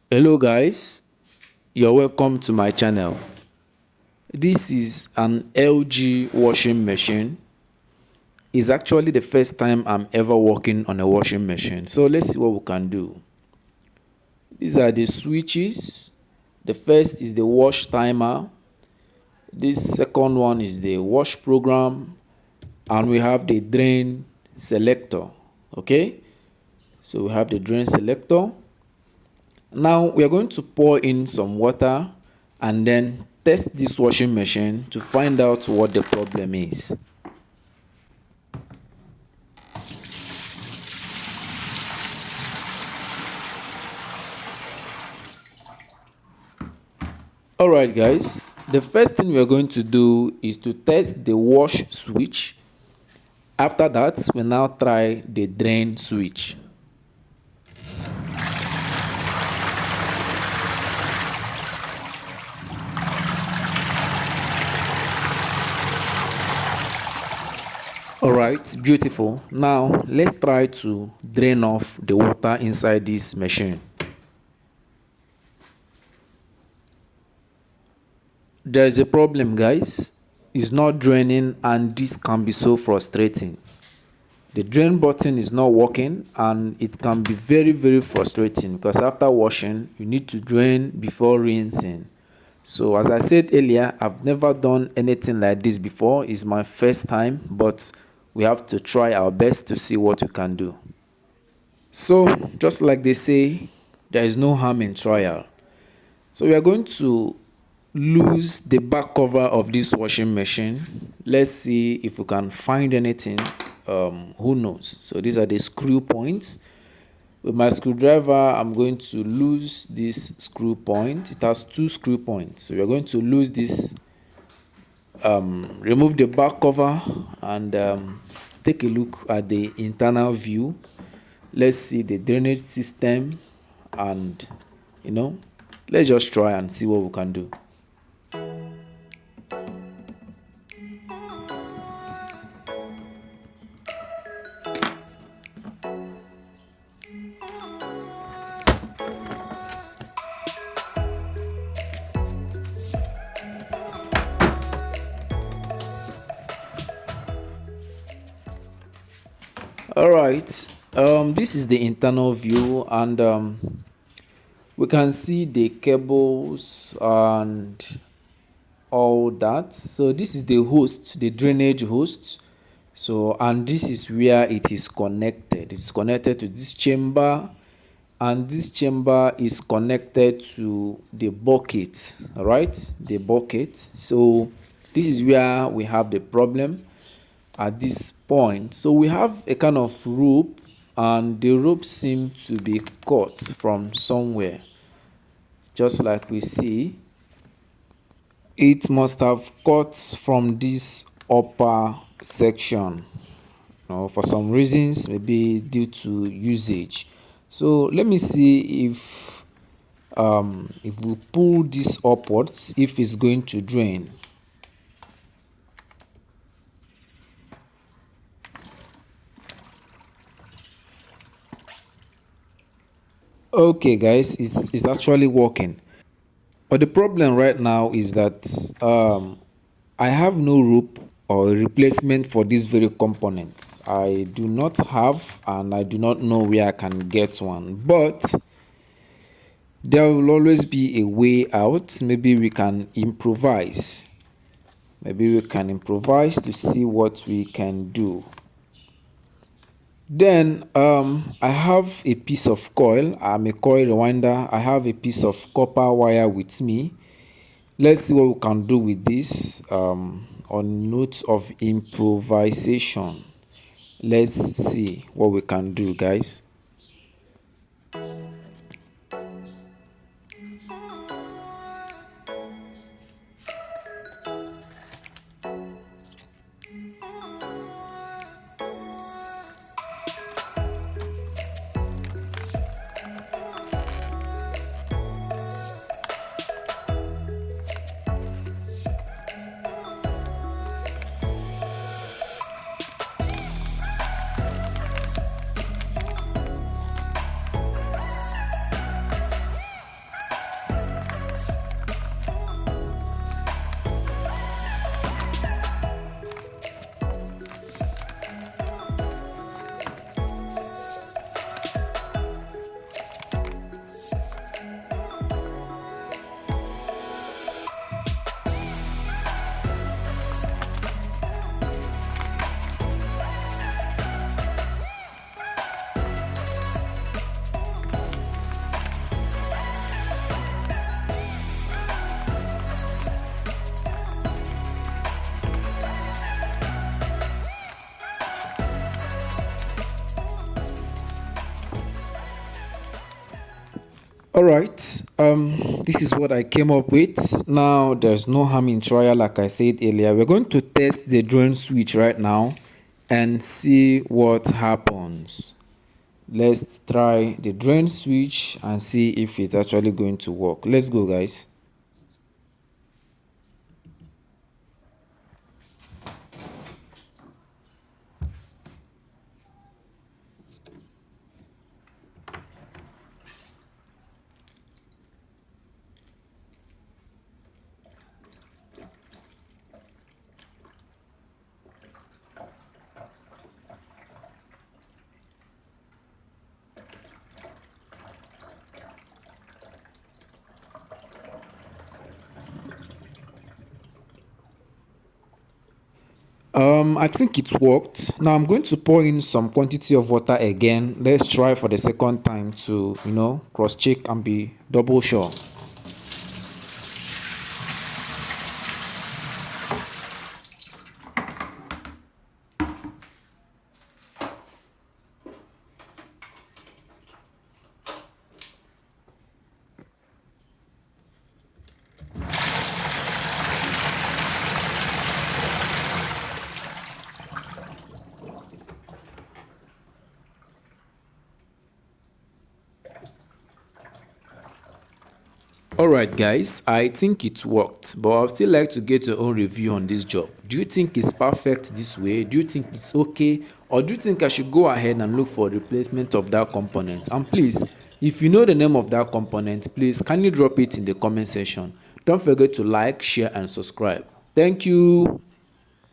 Hello guys, you're welcome to my channel. This is an LG washing machine. It's actually the first time I'm ever working on a washing machine. So let's see what we can do. These are the switches. The first is the wash timer. This second one is the wash program. And we have the drain selector. Okay, so we have the drain selector. Now we are going to pour in some water and then test this washing machine to find out what the problem is. Alright guys, the first thing we are going to do is to test the wash switch. After that, we now try the drain switch. Alright, beautiful. Now let's try to drain off the water inside this machine. There is a problem guys. It's not draining and this can be so frustrating. The drain button is not working and it can be very frustrating because after washing you need to drain before rinsing. So as I said earlier, I've never done anything like this before. It's my first time, but we have to try our best to see what we can do. So just like they say, there is no harm in trial. So we are going to lose the back cover of this washing machine. Let's see if we can find anything. Who knows? So these are the screw points. With my screwdriver, I'm going to lose this screw point. It has two screw points, so we're going to lose this. Remove the back cover and take a look at the internal view. Let's see the drainage system and let's just try and see what we can do. All right, this is the internal view and we can see the cables and all that. So this is the host, the drainage host. So and this is where it is connected. It's connected to this chamber and this chamber is connected to the bucket. All right, the bucket. So this is where we have the problem at this point. So we have a kind of rope and the rope seems to be cut from somewhere, just like we see. It must have cut from this upper section, for some reasons, maybe due to usage. So let me see if we pull this upwards, if it's going to drain. Okay guys, it's actually working, but the problem right now is that I have no rope or a replacement for these very components. I do not have and I do not know where I can get one, but there will always be a way out. Maybe we can improvise. To see what we can do. Then I have a piece of coil. I'm a coil rewinder. I have a piece of copper wire with me. Let's see what we can do with this. On note of improvisation, let's see what we can do, guys. All right, this is what I came up with. Now there's no harm in trial. Like I said earlier, we're going to test the drone switch right now and see what happens. Let's try the drain switch and see if it's actually going to work. Let's go, guys. I think it worked. Now I'm going to pour in some quantity of water again. Let's try for the second time to, cross check and be double sure. Alright guys, I think it worked, but I'd still like to get your own review on this job. Do you think it's perfect this way? Do you think it's okay? Or do you think I should go ahead and look for a replacement of that component? And please, if you know the name of that component, please kindly drop it in the comment section. Don't forget to like, share and subscribe. Thank you.